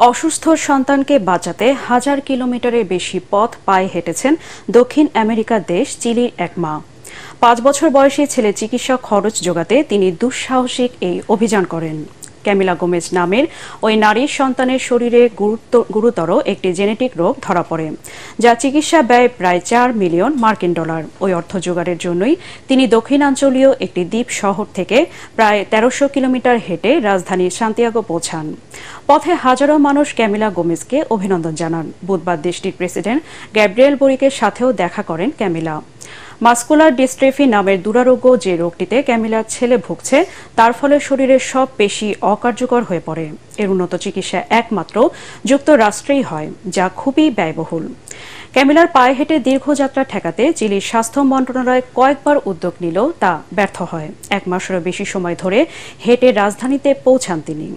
অসুস্থ সন্তানকে বাঁচাতে হাজার কিলোমিটারের বেশি পথ পায়ে হেঁটেছেন দক্ষিণ আমেরিকার দেশ চিলির এক মা। ৫ বছর বয়সী ছেলে চিকিৎসা খরচ জোগাতে তিনি দুঃসাহসিক এই অভিযান করেন। ক্যামিলা গোমেজ নামের ওই নারীর সন্তানের শরীরে গুরুতর একটি জেনেটিক রোগ ধরা পড়ে, যা চিকিৎসা ব্যয় প্রায় $4 মিলিয়ন। ওই অর্থ জোগাড়ের জন্যই তিনি দক্ষিণাঞ্চলীয় একটি দ্বীপ শহর থেকে প্রায় ১৩০০ কিলোমিটার হেঁটে রাজধানী সান্তিয়াগো পৌঁছান। পথে হাজারো মানুষ ক্যামিলা গোমেজকে অভিনন্দন জানান। বুধবার দেশটির প্রেসিডেন্ট গ্যাব্রিয়েল বোরিকের সাথেও দেখা করেন ক্যামিলা। মাস্কুলার ডিস্ট্রফি নামের দুরারোগ্য যে রোগটিতে ক্যামিলার ছেলে ভুগছে, তার ফলে শরীরের সব পেশি অকার্যকর হয়ে পড়ে। এর উন্নত চিকিৎসা একমাত্র যুক্তরাষ্ট্রেই হয়, যা খুবই ব্যয়বহুল। ক্যামিলার পায়ে হেঁটে দীর্ঘযাত্রা ঠেকাতে চিলির স্বাস্থ্য মন্ত্রণালয় কয়েকবার উদ্যোগ নিলেও তা ব্যর্থ হয়। ১ মাসেরও বেশি সময় ধরে হেঁটে রাজধানীতে পৌঁছান তিনি।